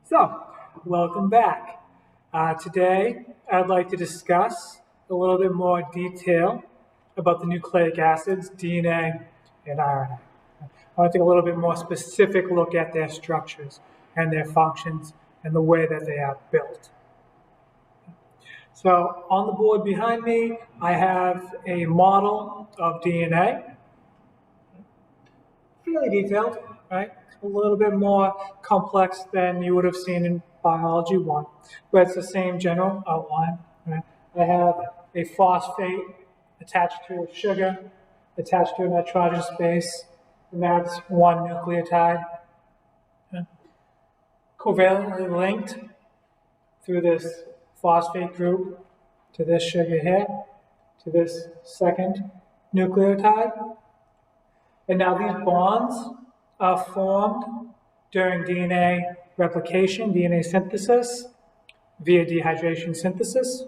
So, welcome back. Today, I'd like to discuss a little bit more detail about the nucleic acids, DNA and RNA. I want to take a little bit more specific look at their structures and their functions and the way that they are built. So, on the board behind me, I have a model of DNA. Fairly detailed, right? A little bit more complex than you would have seen in biology 1, but it's the same general outline. Right? I have a phosphate attached to a sugar, attached to a nitrogenous base, and that's one nucleotide. Okay? Covalently linked through this phosphate group to this sugar here, to this second nucleotide. And now these bonds are formed during DNA replication, DNA synthesis, via dehydration synthesis.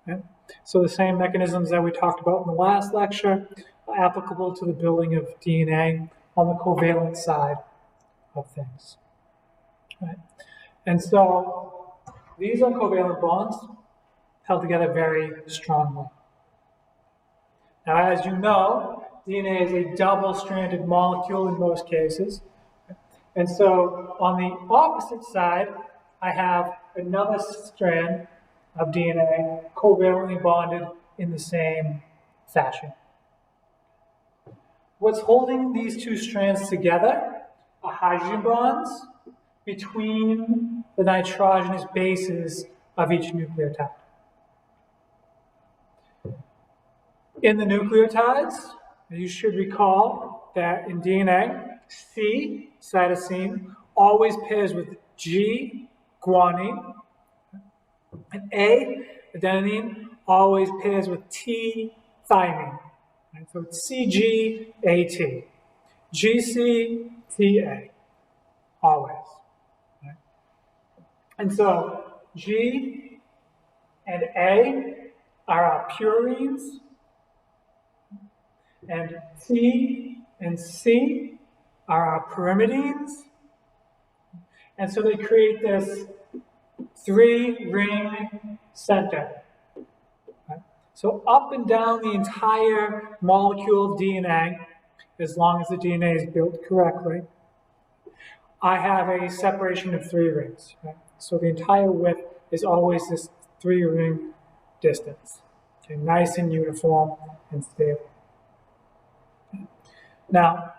Okay? So the same mechanisms that we talked about in the last lecture are applicable to the building of DNA on the covalent side of things. Right? And so these are covalent bonds held together very strongly. Now, as you know, DNA is a double-stranded molecule in most cases. And so on the opposite side, I have another strand of DNA covalently bonded in the same fashion. What's holding these two strands together are hydrogen bonds between the nitrogenous bases of each nucleotide. In the nucleotides, you should recall that in DNA, C, cytosine, always pairs with G, guanine, and A, adenine, always pairs with T, thymine. Right? So it's CGAT, GCTA, always. Right? And so G and A are our purines, and T and C are our pyrimidines. And so they create this three-ring center. Right? So up and down the entire molecule of DNA, as long as the DNA is built correctly, I have a separation of 3 rings. Right? So the entire width is always this 3-ring distance. Okay? Nice and uniform and stable. Now,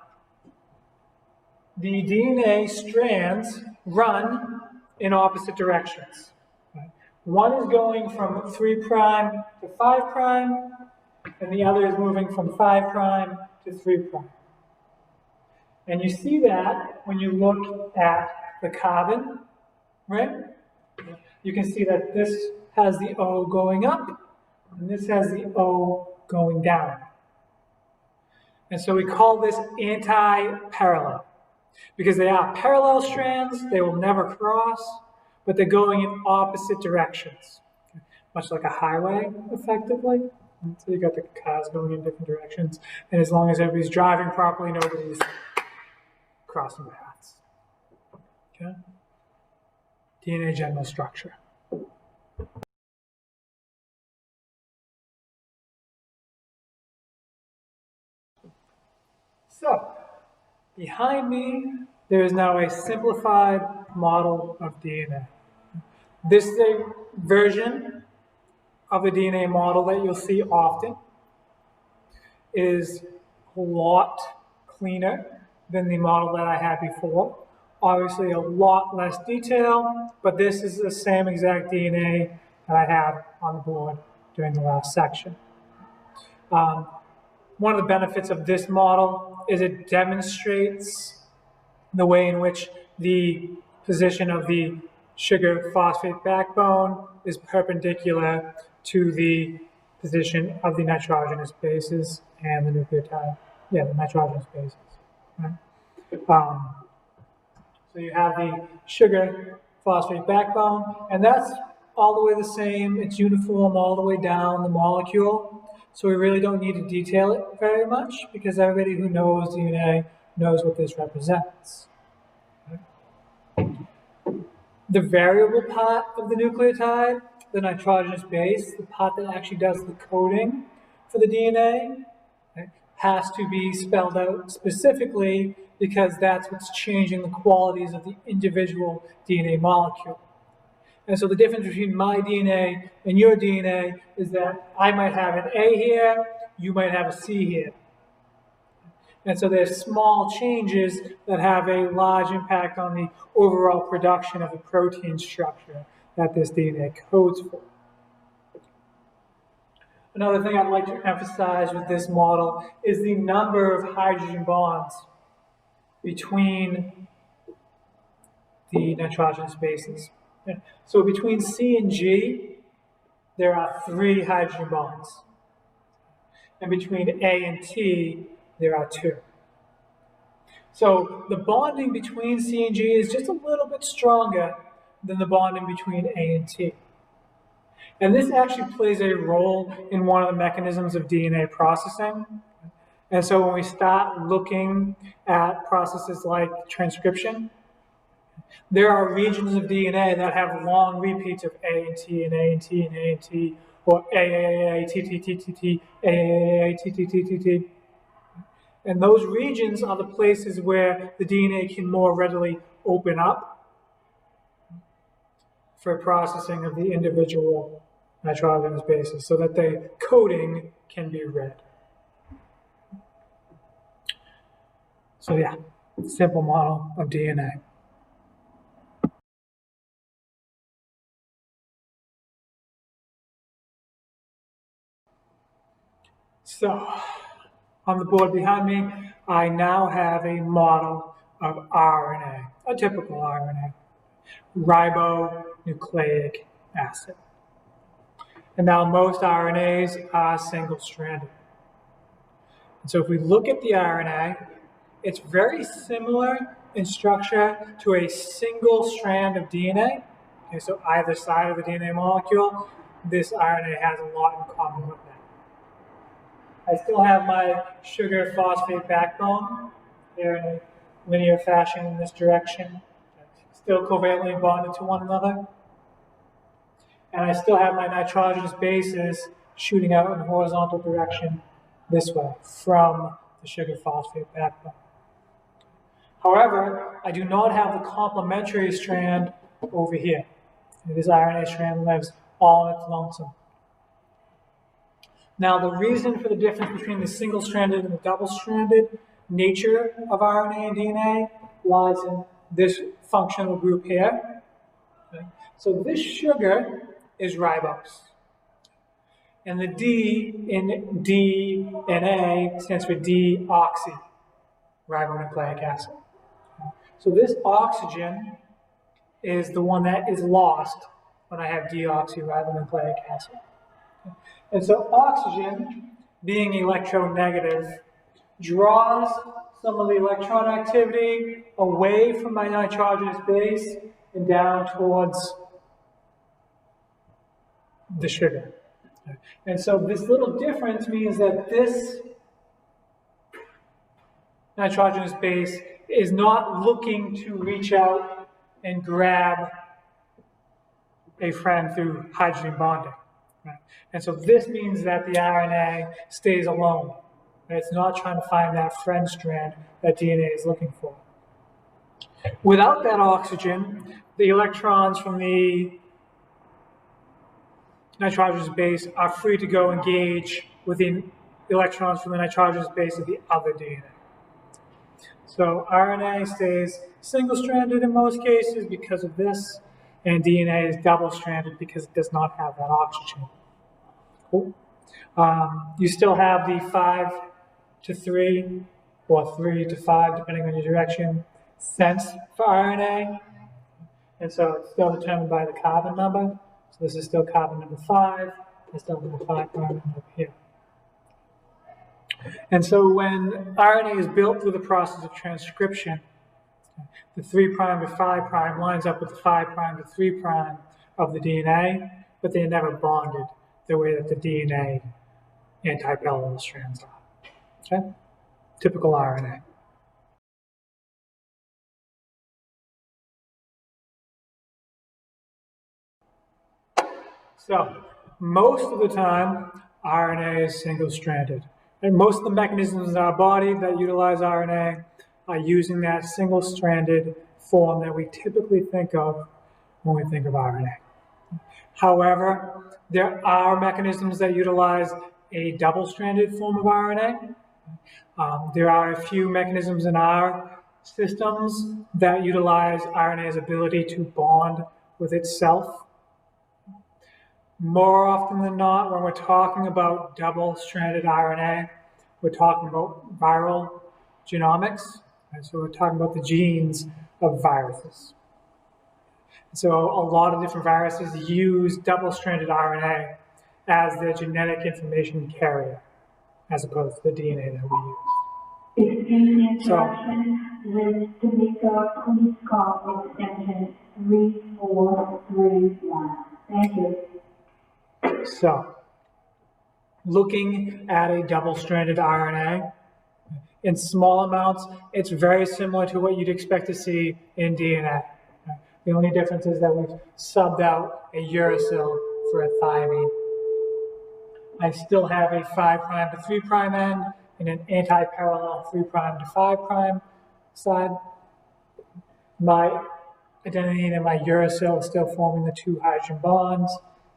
the DNA strands run in opposite directions. Right? One is going from 3' to 5', and the other is moving from 5' to 3'. And you see that when you look at the carbon, right? You can see that this has the O going up, and this has the O going down. And so we call this anti-parallel because they are parallel strands, they will never cross, but they're going in opposite directions, much like a highway, effectively. And so you got the cars going in different directions, and as long as everybody's driving properly, nobody's crossing paths. Okay? DNA general structure. So, behind me, there is now a simplified model of DNA. This is a version of the DNA model that you'll see often. It is a lot cleaner than the model that I had before. Obviously, a lot less detail, but this is the same exact DNA that I had on the board during the last section. One of the benefits of this model is it demonstrates the way in which the position of the sugar phosphate backbone is perpendicular to the position of the nitrogenous bases and the nucleotide. Yeah, the nitrogenous bases. Right? So you have the sugar phosphate backbone, and that's all the way the same. It's uniform all the way down the molecule. So we really don't need to detail it very much because everybody who knows DNA knows what this represents. The variable part of the nucleotide, the nitrogenous base, the part that actually does the coding for the DNA, right, has to be spelled out specifically because that's what's changing the qualities of the individual DNA molecule. And so the difference between my DNA and your DNA is that I might have an A here, you might have a C here. And so there's small changes that have a large impact on the overall production of the protein structure that this DNA codes for. Another thing I'd like to emphasize with this model is the number of hydrogen bonds between the nitrogenous bases. So between C and G, there are 3 hydrogen bonds. And between A and T, there are 2. So the bonding between C and G is just a little bit stronger than the bonding between A and T. And this actually plays a role in one of the mechanisms of DNA processing. And so when we start looking at processes like transcription, there are regions of DNA that have long repeats of A and T and A and T and A and T, or A, T, T, T, T, T, A, T, T, T, T, T. And those regions are the places where the DNA can more readily open up for processing of the individual nitrogenous bases so that the coding can be read. So yeah, simple model of DNA. So on the board behind me, I now have a model of RNA, a typical RNA, ribonucleic acid. And now most RNAs are single-stranded. And so if we look at the RNA, it's very similar in structure to a single strand of DNA. Okay, so either side of the DNA molecule, this RNA has a lot in common with that. I still have my sugar phosphate backbone. They're in a linear fashion in this direction, still covalently bonded to one another. And I still have my nitrogenous bases shooting out in a horizontal direction this way from the sugar phosphate backbone. However, I do not have the complementary strand over here. This RNA strand lives all on its lonesome. Now, the reason for the difference between the single-stranded and the double-stranded nature of RNA and DNA lies in this functional group here. Okay. So this sugar is ribose. And the D in DNA stands for deoxyribonucleic acid. So this oxygen is the one that is lost when I have deoxyribonucleic acid. And so oxygen, being electronegative, draws some of the electron activity away from my nitrogenous base and down towards the sugar. And so this little difference means that this nitrogenous base is not looking to reach out and grab a friend through hydrogen bonding. Right? And so this means that the RNA stays alone. Right? It's not trying to find that friend strand that DNA is looking for. Without that oxygen, the electrons from the nitrogenous base are free to go engage with the electrons from the nitrogenous base of the other DNA. So RNA stays single-stranded in most cases because of this, and DNA is double-stranded because it does not have that oxygen. Cool. You still have the 5 to 3 or 3 to 5, depending on your direction, sense for RNA. And so it's still determined by the carbon number. So this is still carbon number 5. There's still number 5 carbon over here. And so when RNA is built through the process of transcription, the 3' to 5' lines up with the 5' to 3' of the DNA, but they're never bonded the way that the DNA anti-parallel strands are. Okay? Typical RNA. So most of the time, RNA is single-stranded. And most of the mechanisms in our body that utilize RNA are using that single-stranded form that we typically think of when we think of RNA. However, there are mechanisms that utilize a double-stranded form of RNA. There are a few mechanisms in our systems that utilize RNA's ability to bond with itself. More often than not, when we're talking about double-stranded RNA, we're talking about viral genomics. And so we're talking about the genes of viruses. So a lot of different viruses use double-stranded RNA as their genetic information carrier, as opposed to the DNA that we use. Excuse interruption. With Tamika, please call extension 3431. Thank you. So, looking at a double-stranded RNA, in small amounts, it's very similar to what you'd expect to see in DNA. The only difference is that we've subbed out a uracil for a thymine. I still have a 5' to 3' end and an anti-parallel 3' to 5' side. My adenine and my uracil are still forming the 2 hydrogen bonds.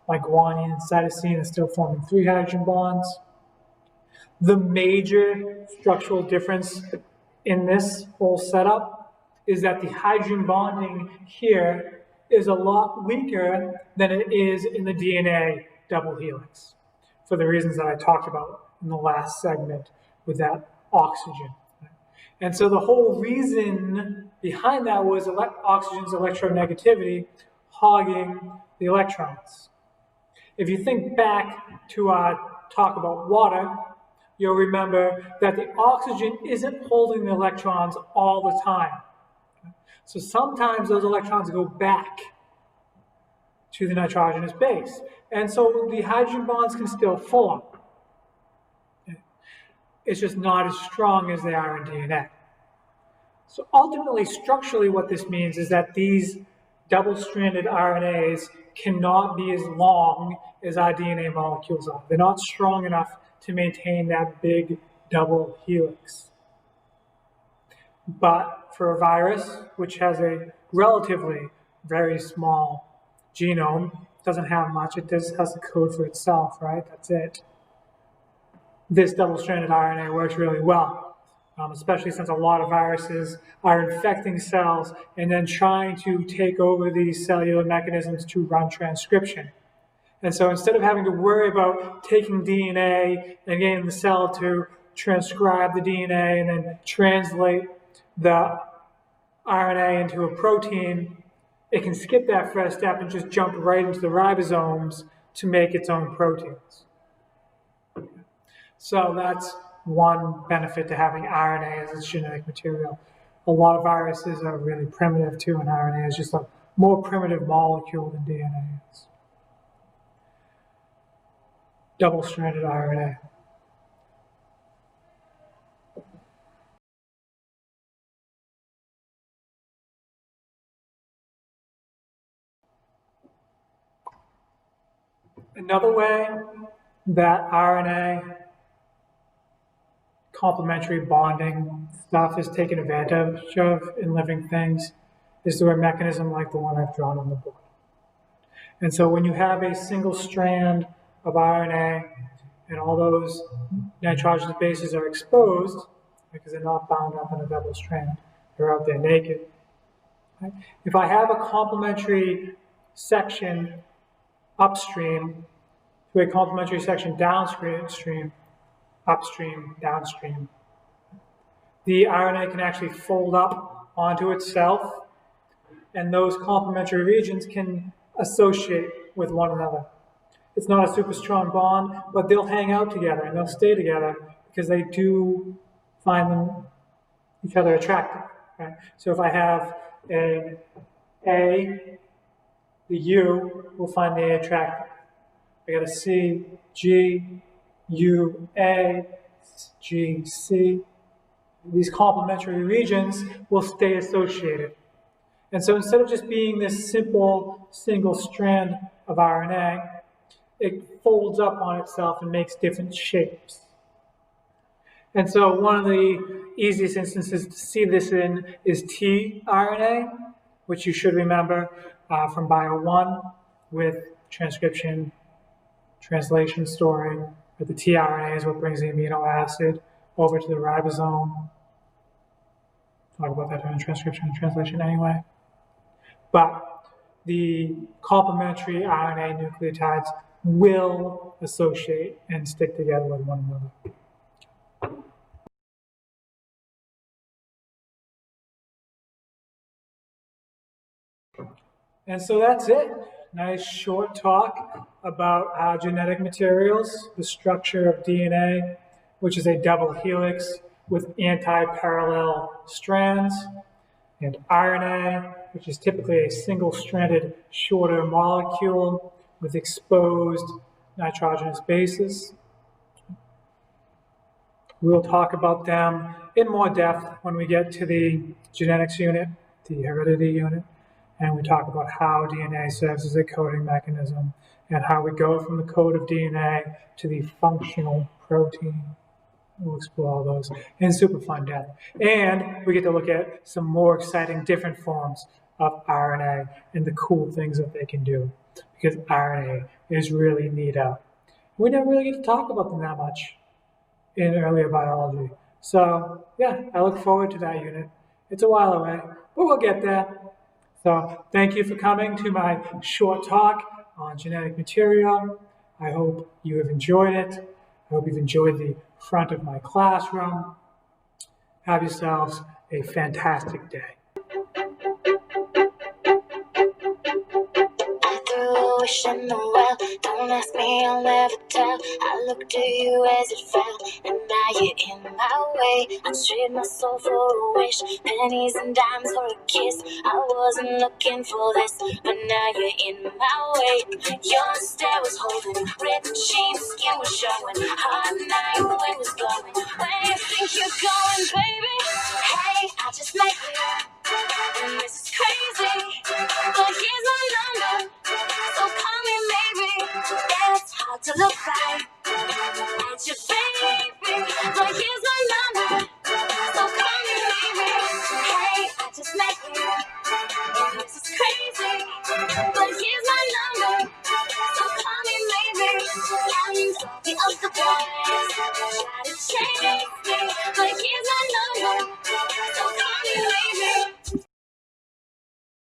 My guanine and cytosine are still forming 3 hydrogen bonds. The major structural difference in this whole setup is that the hydrogen bonding here is a lot weaker than it is in the DNA double helix, for the reasons that I talked about in the last segment with that oxygen. And so the whole reason behind that was oxygen's electronegativity hogging the electrons. If you think back to our talk about water, you'll remember that the oxygen isn't holding the electrons all the time. So sometimes those electrons go back to the nitrogenous base. And so the hydrogen bonds can still form. It's just not as strong as they are in DNA. So ultimately, structurally, what this means is that these double-stranded RNAs cannot be as long as our DNA molecules are. They're not strong enough to maintain that big double helix. But for a virus, which has a relatively very small genome, doesn't have much, it just has the code for itself, right? That's it. This double-stranded RNA works really well, especially since a lot of viruses are infecting cells and then trying to take over these cellular mechanisms to run transcription. And so instead of having to worry about taking DNA and getting the cell to transcribe the DNA and then translate the RNA into a protein, it can skip that first step and just jump right into the ribosomes to make its own proteins. So that's one benefit to having RNA as its genetic material. A lot of viruses are really primitive too, and RNA is just a more primitive molecule than DNA is. Double-stranded RNA. Another way that RNA complementary bonding stuff is taken advantage of in living things is through a mechanism like the one I've drawn on the board. And so when you have a single strand of RNA and all those nitrogenous bases are exposed, because they're not bound up in a double strand, they're out there naked. Right? If I have a complementary section upstream to a complementary section downstream, upstream, downstream, the RNA can actually fold up onto itself, and those complementary regions can associate with one another. It's not a super strong bond, but they'll hang out together and they'll stay together because they do find each other attractive. Right? So if I have a, the U will find the A attractive. I got a C, G, U, A, G, C. These complementary regions will stay associated. And so instead of just being this simple single strand of RNA, it folds up on itself and makes different shapes. And so one of the easiest instances to see this in is tRNA, which you should remember from Bio 1 with transcription, translation, storing. But the tRNA is what brings the amino acid over to the ribosome. Talk about that during transcription and translation anyway. But the complementary RNA nucleotides will associate and stick together with one another. And so that's it. Nice short talk about our genetic materials, the structure of DNA, which is a double helix with anti-parallel strands, and RNA, which is typically a single-stranded shorter molecule with exposed nitrogenous bases. We'll talk about them in more depth when we get to the genetics unit, the heredity unit, and we talk about how DNA serves as a coding mechanism and how we go from the code of DNA to the functional protein. We'll explore all those in super fun depth. And we get to look at some more exciting different forms of RNA and the cool things that they can do, because RNA is really neat. We never really get to talk about them that much in earlier biology. So yeah, I look forward to that unit. It's a while away, but we'll get there. So thank you for coming to my short talk on genetic material. I hope you have enjoyed it. I hope you've enjoyed the front of my classroom. Have yourselves a fantastic day. Wish in the well, don't ask me, I'll never tell. I looked to you as it fell, and now you're in my way. I trade my soul for a wish, pennies and dimes for a kiss. I wasn't looking for this, but now you're in my way. Your stare was holding, ripped jeans, skin was showing. Hard night, wind was blowing. Where you think you're going, baby? Hey, I just met you, and this is crazy, but here's my number. So call me maybe. Yeah, it's hard to look right at your baby, but here's my number. So call me maybe. Hey, I just met you, and this is crazy, but here's my number. So call me maybe. And the other boys try to change